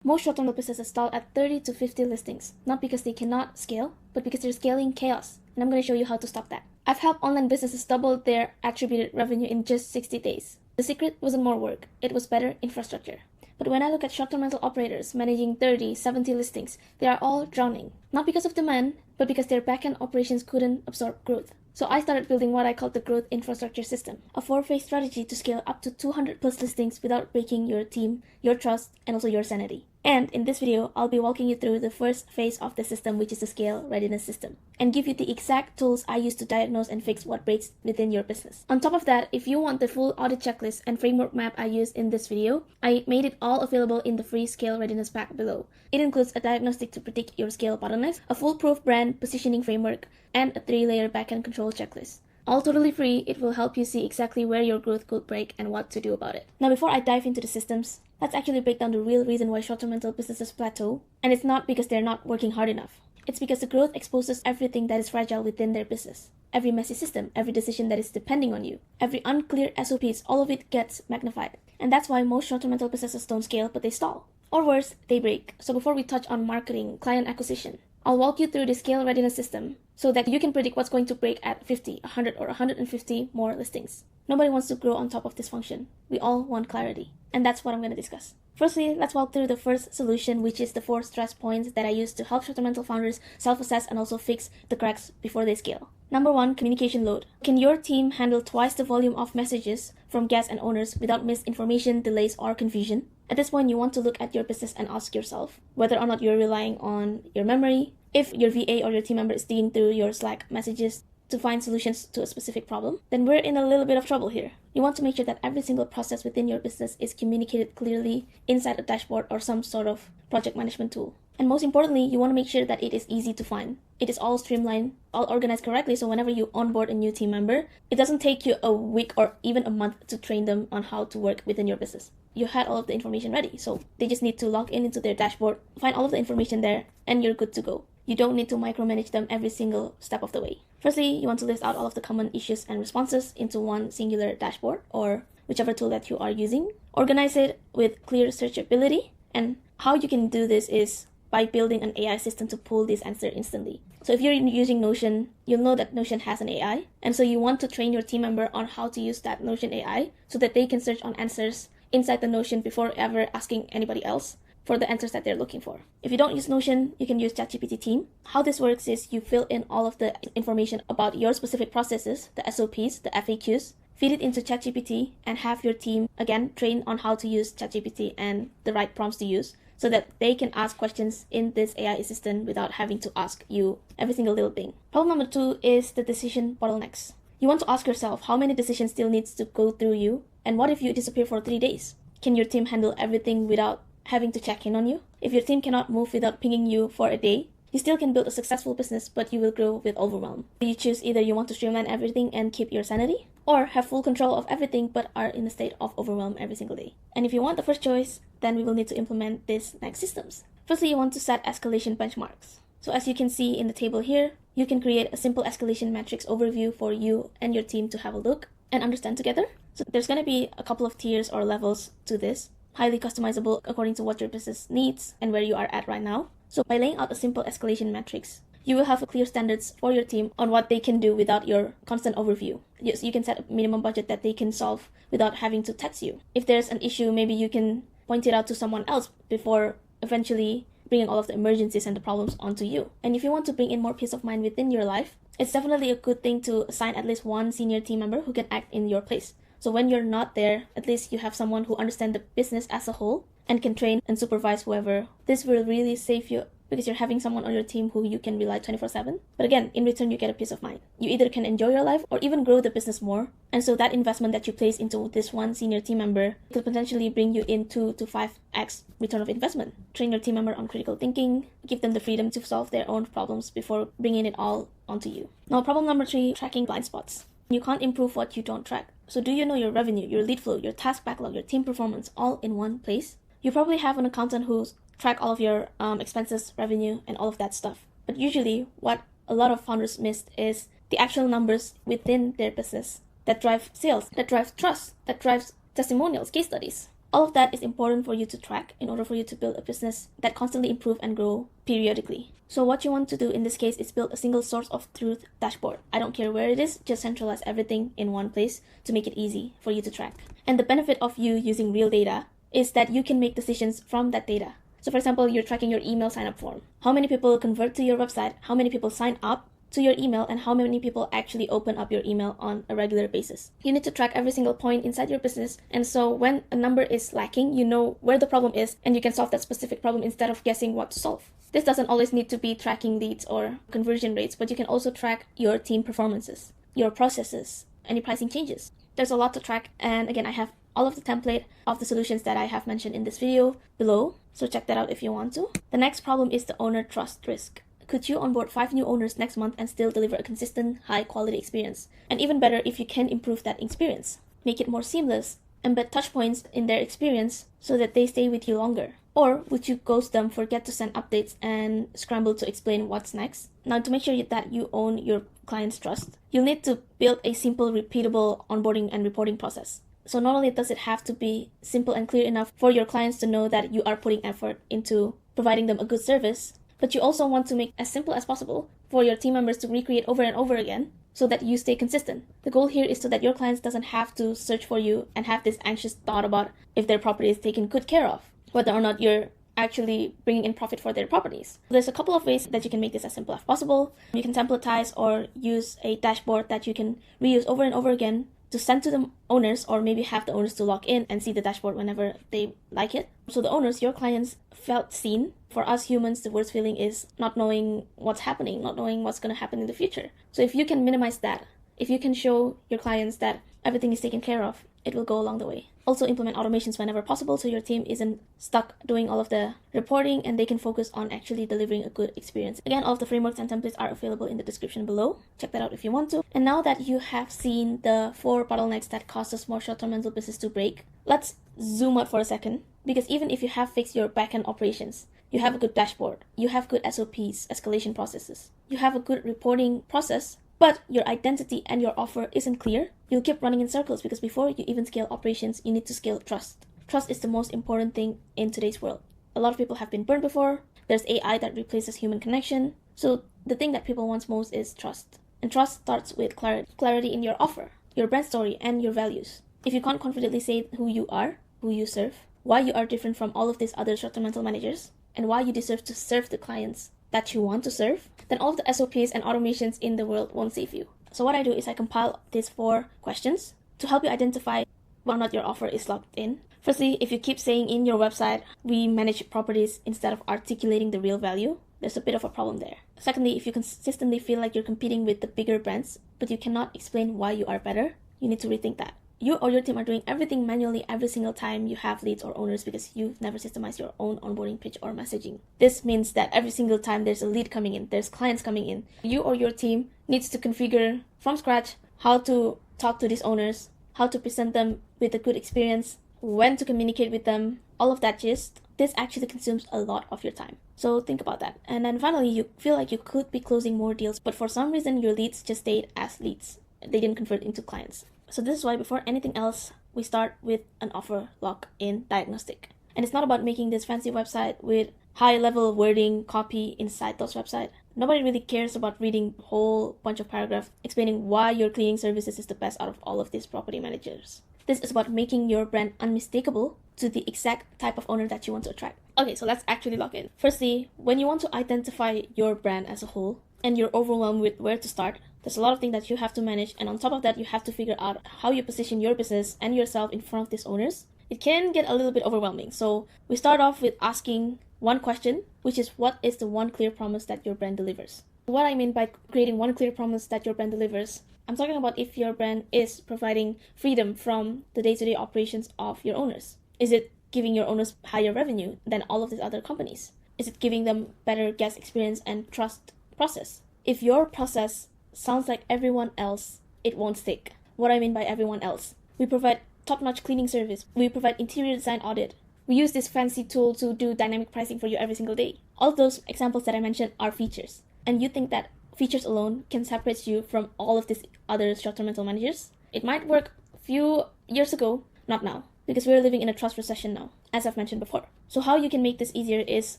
Most short-term businesses stall at 30 to 50 listings, not because they cannot scale, but because they're scaling chaos, and I'm going to show you how to stop that. I've helped online businesses double their attributed revenue in just 60 days. The secret wasn't more work, it was better infrastructure. But when I look at short-term rental operators managing 30, 70 listings, they are all drowning. Not because of demand, but because their back-end operations couldn't absorb growth. So I started building what I call the growth infrastructure system, a 4-phase strategy to scale up to 200 plus listings without breaking your team, your trust, and also your sanity. And in this video, I'll be walking you through the first phase of the system, which is the Scale Readiness System, and give you the exact tools I use to diagnose and fix what breaks within your business. On top of that, if you want the full audit checklist and framework map I used in this video, I made it all available in the free Scale Readiness pack below. It includes a diagnostic to predict your scale bottlenecks, a foolproof brand positioning framework, and a 3-layer backend control checklist. All totally free, it will help you see exactly where your growth could break and what to do about it. Now before I dive into the systems, let's actually break down the real reason why short-term rental businesses plateau. And it's not because they're not working hard enough. It's because the growth exposes everything that is fragile within their business. Every messy system, every decision that is depending on you, every unclear SOPs, all of it gets magnified. And that's why most short-term rental businesses don't scale, but they stall. Or worse, they break. So before we touch on marketing, client acquisition, I'll walk you through the Scale Readiness System so that you can predict what's going to break at 50, 100, or 150 more listings. Nobody wants to grow on top of dysfunction. We all want clarity. And that's what I'm going to discuss. Firstly, let's walk through the first solution, which is the 4 stress points that I use to help short-term rental founders self-assess and also fix the cracks before they scale. Number 1, communication load. Can your team handle twice the volume of messages from guests and owners without misinformation, delays, or confusion? At this point, you want to look at your business and ask yourself whether or not you're relying on your memory, if your VA or your team member is digging through your Slack messages to find solutions to a specific problem, then we're in a little bit of trouble here. You want to make sure that every single process within your business is communicated clearly inside a dashboard or some sort of project management tool. And most importantly, you want to make sure that it is easy to find. It is all streamlined, all organized correctly, so whenever you onboard a new team member, it doesn't take you a week or even a month to train them on how to work within your business. You had all of the information ready, so they just need to log in into their dashboard, find all of the information there, and you're good to go. You don't need to micromanage them every single step of the way. Firstly, you want to list out all of the common issues and responses into one singular dashboard or whichever tool that you are using. Organize it with clear searchability, and how you can do this is by building an AI system to pull this answer instantly. So if you're using Notion, you'll know that Notion has an AI, and so you want to train your team member on how to use that Notion AI so that they can search on answers inside the Notion before ever asking anybody else for the answers that they're looking for. If you don't use Notion, you can use ChatGPT Team. How this works is you fill in all of the information about your specific processes, the SOPs, the FAQs, feed it into ChatGPT, and have your team, again, train on how to use ChatGPT and the right prompts to use so that they can ask questions in this AI assistant without having to ask you every single little thing. Problem number 2 is the decision bottlenecks. You want to ask yourself how many decisions still needs to go through you, and what if you disappear for 3 days? Can your team handle everything without having to check in on you? If your team cannot move without pinging you for a day, you still can build a successful business, but you will grow with overwhelm. You choose either you want to streamline everything and keep your sanity, or have full control of everything but are in a state of overwhelm every single day. And if you want the first choice, then we will need to implement these next systems. Firstly, you want to set escalation benchmarks. So as you can see in the table here, you can create a simple escalation metrics overview for you and your team to have a look and understand together. So there's going to be a couple of tiers or levels to this, highly customizable according to what your business needs and where you are at right now. So by laying out a simple escalation matrix, you will have clear standards for your team on what they can do without your constant overview. Yes, you can set a minimum budget that they can solve without having to text you. If there's an issue, maybe you can point it out to someone else before eventually bringing all of the emergencies and the problems onto you. And if you want to bring in more peace of mind within your life, it's definitely a good thing to assign at least one senior team member who can act in your place. So when you're not there, at least you have someone who understands the business as a whole and can train and supervise whoever. This will really save you because you're having someone on your team who you can rely 24/7. But again, in return, you get a peace of mind. You either can enjoy your life or even grow the business more. And so that investment that you place into this one senior team member could potentially bring you in 2 to 5x return of investment. Train your team member on critical thinking, give them the freedom to solve their own problems before bringing it all onto you. Now, problem number 3, tracking blind spots. You can't improve what you don't track. So do you know your revenue, your lead flow, your task backlog, your team performance all in one place? You probably have an accountant who's track all of your expenses, revenue, and all of that stuff. But usually what a lot of founders miss is the actual numbers within their business that drive sales, that drive trust, that drives testimonials, case studies. All of that is important for you to track in order for you to build a business that constantly improve and grow periodically. So what you want to do in this case is build a single source of truth dashboard. I don't care where it is, just centralize everything in one place to make it easy for you to track. And the benefit of you using real data is that you can make decisions from that data. So for example, you're tracking your email sign-up form. How many people convert to your website? How many people sign up to your email? And how many people actually open up your email on a regular basis? You need to track every single point inside your business. And so when a number is lacking, you know where the problem is and you can solve that specific problem instead of guessing what to solve. This doesn't always need to be tracking leads or conversion rates, but you can also track your team performances, your processes, any pricing changes. There's a lot to track. And again, I have all of the template of the solutions that I have mentioned in this video below. So check that out if you want to. The next problem is the owner trust risk. Could you onboard 5 new owners next month and still deliver a consistent, high quality experience? And even better if you can improve that experience. Make it more seamless. Embed touch points in their experience so that they stay with you longer. Or would you ghost them, forget to send updates, and scramble to explain what's next? Now, to make sure that you own your client's trust, you'll need to build a simple, repeatable onboarding and reporting process. So not only does it have to be simple and clear enough for your clients to know that you are putting effort into providing them a good service, but you also want to make it as simple as possible for your team members to recreate over and over again so that you stay consistent. The goal here is so that your clients doesn't have to search for you and have this anxious thought about if their property is taken good care of, whether or not you're actually bringing in profit for their properties. There's a couple of ways that you can make this as simple as possible. You can templatize or use a dashboard that you can reuse over and over again to send to the owners, or maybe have the owners to log in and see the dashboard whenever they like it. So the owners, your clients, felt seen. For us humans, the worst feeling is not knowing what's happening, not knowing what's going to happen in the future. So if you can minimize that, if you can show your clients that everything is taken care of, it will go along the way. Also implement automations whenever possible so your team isn't stuck doing all of the reporting and they can focus on actually delivering a good experience. Again, all of the frameworks and templates are available in the description below. Check that out if you want to. And now that you have seen the 4 bottlenecks that cause a small short-term rental business to break, let's zoom out for a second. Because even if you have fixed your backend operations, you have a good dashboard, you have good SOPs, escalation processes, you have a good reporting process, but your identity and your offer isn't clear, you'll keep running in circles because before you even scale operations, you need to scale trust. Trust is the most important thing in today's world. A lot of people have been burned before. There's AI that replaces human connection. So the thing that people want most is trust. And trust starts with clarity in your offer, your brand story, and your values. If you can't confidently say who you are, who you serve, why you are different from all of these other short-term rental managers, and why you deserve to serve the clients that you want to serve, then all of the SOPs and automations in the world won't save you. So what I do is I compile these 4 questions to help you identify whether or not your offer is locked in. Firstly, if you keep saying in your website, we manage properties instead of articulating the real value, there's a bit of a problem there. Secondly, if you consistently feel like you're competing with the bigger brands, but you cannot explain why you are better, you need to rethink that. You or your team are doing everything manually every single time you have leads or owners because you've never systemized your own onboarding pitch or messaging. This means that every single time there's a lead coming in, there's clients coming in, you or your team needs to configure from scratch how to talk to these owners, how to present them with a good experience, when to communicate with them, all of that gist. This actually consumes a lot of your time. So think about that. And then finally, you feel like you could be closing more deals, but for some reason your leads just stayed as leads. They didn't convert into clients. So this is why before anything else, we start with an offer lock-in diagnostic. And it's not about making this fancy website with high-level wording, copy inside those websites. Nobody really cares about reading a whole bunch of paragraphs explaining why your cleaning services is the best out of all of these property managers. This is about making your brand unmistakable to the exact type of owner that you want to attract. Okay, so let's actually lock in. Firstly, when you want to identify your brand as a whole and you're overwhelmed with where to start, there's a lot of things that you have to manage, and on top of that, you have to figure out how you position your business and yourself in front of these owners. It can get a little bit overwhelming. So we start off with asking one question, which is what is the one clear promise that your brand delivers? What I mean by creating one clear promise that your brand delivers, I'm talking about if your brand is providing freedom from the day-to-day operations of your owners. Is it giving your owners higher revenue than all of these other companies? Is it giving them better guest experience and trust process? If your process sounds like everyone else, it won't stick. What I mean by everyone else, we provide top-notch cleaning service, we provide interior design audit, we use this fancy tool to do dynamic pricing for you every single day. All of those examples that I mentioned are features, and you think that features alone can separate you from all of these other short-term rental managers? It might work a few years ago, not now. because we're living in a trust recession now, as I've mentioned before. So how you can make this easier is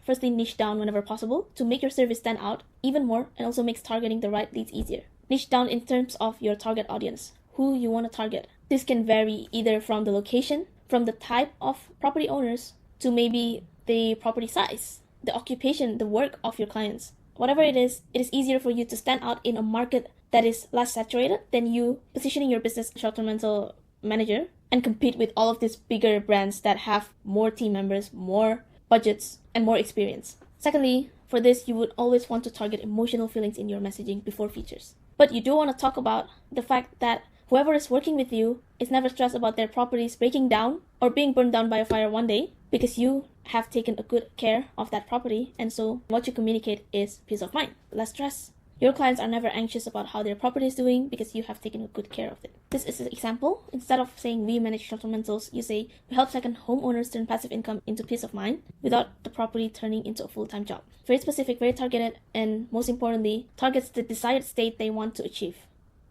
firstly niche down whenever possible to make your service stand out even more, and also makes targeting the right leads easier. Niche down in terms of your target audience, who you want to target. This can vary either from the location, from the type of property owners, to maybe the property size, the occupation, the work of your clients. Whatever it is easier for you to stand out in a market that is less saturated than you positioning your business as a short-term rental manager and compete with all of these bigger brands that have more team members, more budgets, and more experience. Secondly, for this, you would always want to target emotional feelings in your messaging before features. But you do want to talk about the fact that whoever is working with you is never stressed about their properties breaking down or being burned down by a fire one day, because you have taken a good care of that property, and so what you communicate is peace of mind, less stress. Your clients are never anxious about how their property is doing because you have taken good care of it. This is an example. Instead of saying we manage short-term rentals, you say we help second homeowners turn passive income into peace of mind without the property turning into a full-time job. Very specific, very targeted, and most importantly, targets the desired state they want to achieve,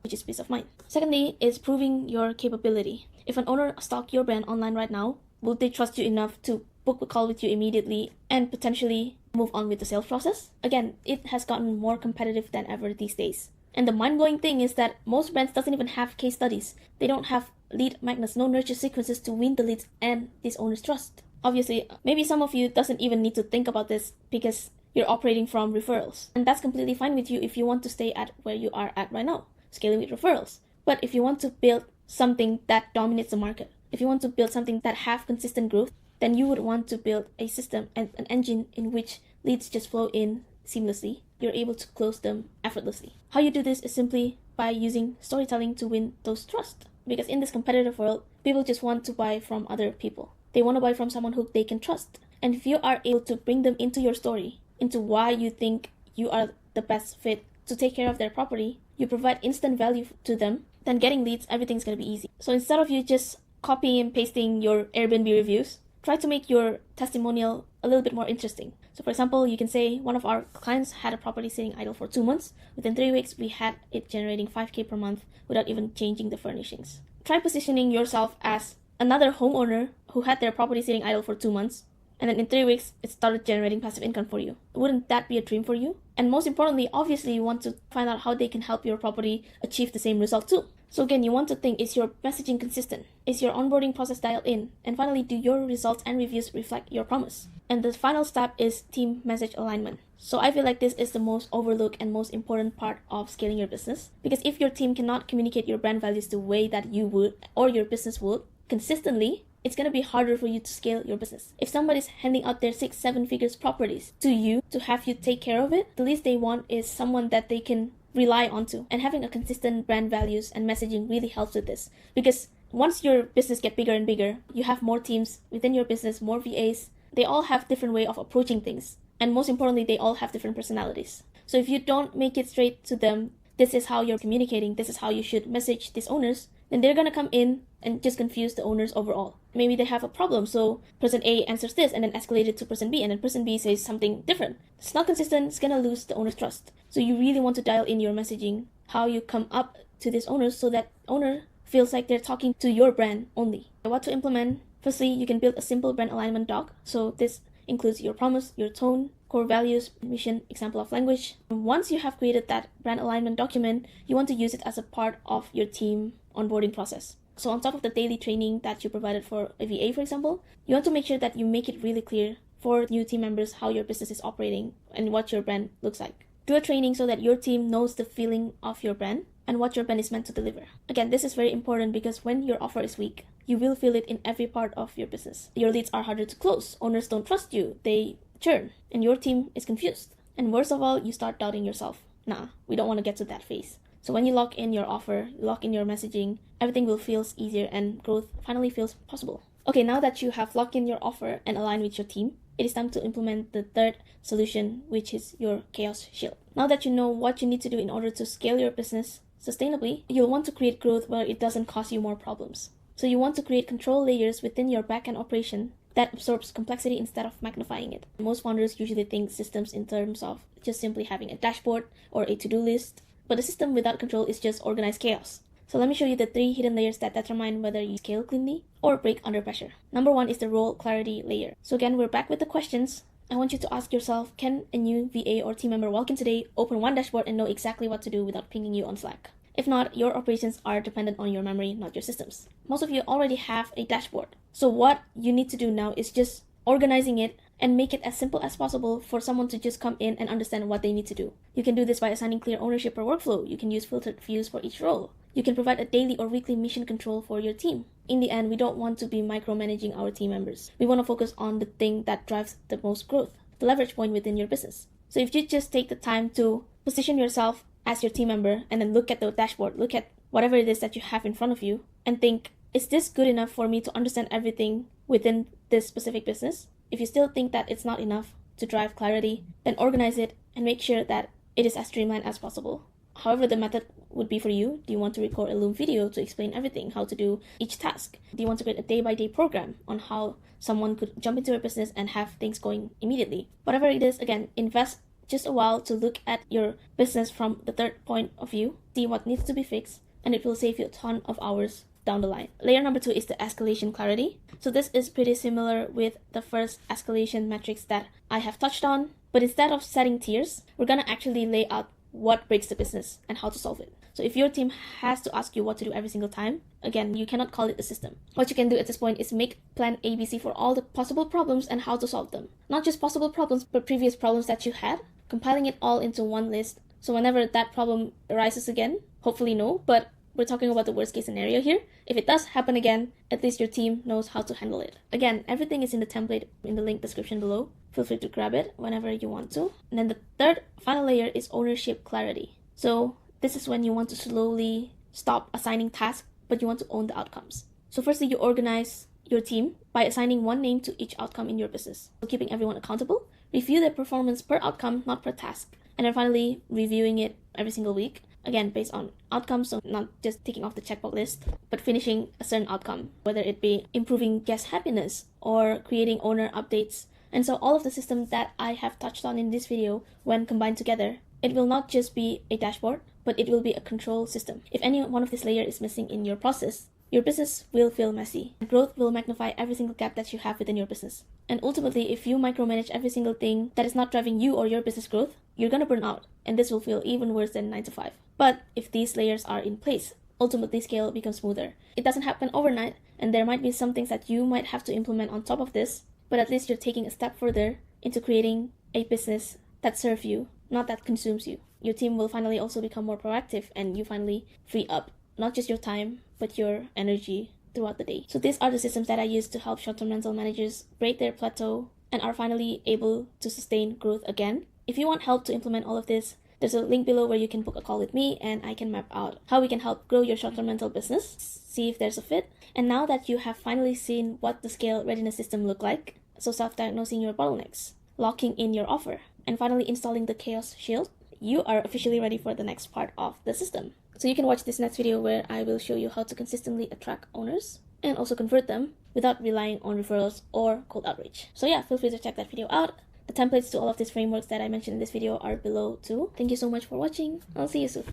which is peace of mind. Secondly is proving your capability. If an owner stalks your brand online right now, will they trust you enough to book a call with you immediately and potentially move on with the sales process? Again, it has gotten more competitive than ever these days. And the mind-blowing thing is that most brands doesn't even have case studies. They don't have lead magnets, no nurture sequences to win the leads and this owner's trust. Obviously, maybe some of you doesn't even need to think about this because you're operating from referrals. And that's completely fine with you if you want to stay at where you are at right now, scaling with referrals. But if you want to build something that dominates the market, if you want to build something that have consistent growth, then you would want to build a system and an engine in which leads just flow in seamlessly. You're able to close them effortlessly. How you do this is simply by using storytelling to win those trust. Because in this competitive world, people just want to buy from other people. They want to buy from someone who they can trust. And if you are able to bring them into your story, into why you think you are the best fit to take care of their property, you provide instant value to them, then getting leads, everything's going to be easy. So instead of you just copying and pasting your Airbnb reviews, try to make your testimonial a little bit more interesting. So for example, you can say one of our clients had a property sitting idle for 2 months. Within 3 weeks, we had it generating $5,000 per month without even changing the furnishings. Try positioning yourself as another homeowner who had their property sitting idle for 2 months, and then in 3 weeks, it started generating passive income for you. Wouldn't that be a dream for you? And most importantly, obviously, you want to find out how they can help your property achieve the same result too. So again, you want to think, is your messaging consistent? Is your onboarding process dialed in? And finally, do your results and reviews reflect your promise? And the final step is team message alignment. So I feel like this is the most overlooked and most important part of scaling your business. Because if your team cannot communicate your brand values the way that you would or your business would consistently, it's going to be harder for you to scale your business. If somebody's handing out their 6-7 figures properties to you to have you take care of it, the least they want is someone that they can rely onto. And having a consistent brand values and messaging really helps with this. Because once your business gets bigger and bigger, you have more teams within your business, more VAs. They all have different way of approaching things. And most importantly, they all have different personalities. So if you don't make it straight to them, this is how you're communicating, this is how you should message these owners, then they're going to come in and just confuse the owners overall. Maybe they have a problem, so person A answers this and then escalate it to person B, and then person B says something different. It's not consistent, it's going to lose the owner's trust. So you really want to dial in your messaging, how you come up to these owners so that owner feels like they're talking to your brand only. What to implement? Firstly, you can build a simple brand alignment doc. So this includes your promise, your tone, core values, mission, example of language. And once you have created that brand alignment document, you want to use it as a part of your team onboarding process. So on top of the daily training that you provided for a VA, for example, you want to make sure that you make it really clear for new team members how your business is operating and what your brand looks like. Do a training so that your team knows the feeling of your brand and what your brand is meant to deliver. Again, this is very important because when your offer is weak, you will feel it in every part of your business. Your leads are harder to close. Owners don't trust you. They churn. And your team is confused. And worst of all, you start doubting yourself. Nah, we don't want to get to that phase. So when you lock in your offer, lock in your messaging, everything will feel easier and growth finally feels possible. Okay, now that you have locked in your offer and aligned with your team, it is time to implement the third solution, which is your chaos shield. Now that you know what you need to do in order to scale your business sustainably, you'll want to create growth where it doesn't cause you more problems. So you want to create control layers within your backend operation that absorbs complexity instead of magnifying it. Most founders usually think systems in terms of just simply having a dashboard or a to-do list, but a system without control is just organized chaos. So let me show you the 3 hidden layers that determine whether you scale cleanly or break under pressure. Number 1 is the role clarity layer. So again, we're back with the questions. I want you to ask yourself, can a new VA or team member walk in today, open one dashboard, and know exactly what to do without pinging you on Slack? If not, your operations are dependent on your memory, not your systems. Most of you already have a dashboard. So what you need to do now is just organizing it and make it as simple as possible for someone to just come in and understand what they need to do. You can do this by assigning clear ownership per workflow. You can use filtered views for each role. You can provide a daily or weekly mission control for your team. In the end, we don't want to be micromanaging our team members. We want to focus on the thing that drives the most growth, the leverage point within your business. So if you just take the time to position yourself as your team member and then look at the dashboard, look at whatever it is that you have in front of you and think, is this good enough for me to understand everything within this specific business? If you still think that it's not enough to drive clarity, then organize it and make sure that it is as streamlined as possible. However the method would be for you. Do you want to record a Loom video to explain everything, how to do each task? Do you want to create a day-by-day program on how someone could jump into a business and have things going immediately? Whatever it is, again, invest just a while to look at your business from the third point of view, see what needs to be fixed, and it will save you a ton of hours down the line. Layer number 2 is the escalation clarity. So this is pretty similar with the first escalation metrics that I have touched on, but instead of setting tiers, we're gonna actually lay out what breaks the business and how to solve it. So if your team has to ask you what to do every single time, again, you cannot call it a system. What you can do at this point is make plan ABC for all the possible problems and how to solve them. Not just possible problems, but previous problems that you had, compiling it all into one list. So whenever that problem arises again, hopefully no, but we're talking about the worst case scenario here. If it does happen again, at least your team knows how to handle it. Again, everything is in the template in the link description below. Feel free to grab it whenever you want to. And then the third final layer is ownership clarity. So this is when you want to slowly stop assigning tasks, but you want to own the outcomes. So firstly, you organize your team by assigning one name to each outcome in your business. So keeping everyone accountable, review their performance per outcome, not per task. And then finally, reviewing it every single week. Again, based on outcomes, so not just ticking off the checkbox list, but finishing a certain outcome, whether it be improving guest happiness or creating owner updates. And so all of the systems that I have touched on in this video, when combined together, it will not just be a dashboard, but it will be a control system. If any one of this layer is missing in your process, your business will feel messy. Growth will magnify every single gap that you have within your business. And ultimately, if you micromanage every single thing that is not driving you or your business growth, you're gonna burn out, and this will feel even worse than 9 to 5. But if these layers are in place, ultimately scale becomes smoother. It doesn't happen overnight, and there might be some things that you might have to implement on top of this, but at least you're taking a step further into creating a business that serves you, not that consumes you. Your team will finally also become more proactive, and you finally free up not just your time, but your energy throughout the day. So these are the systems that I use to help short-term rental managers break their plateau and are finally able to sustain growth again. If you want help to implement all of this, there's a link below where you can book a call with me and I can map out how we can help grow your short-term rental business, see if there's a fit. And now that you have finally seen what the Scale Readiness System look like, so self-diagnosing your bottlenecks, locking in your offer, and finally installing the Chaos Shield, you are officially ready for the next part of the system. So you can watch this next video where I will show you how to consistently attract owners and also convert them without relying on referrals or cold outreach. So yeah, feel free to check that video out. The templates to all of these frameworks that I mentioned in this video are below too. Thank you so much for watching. I'll see you soon.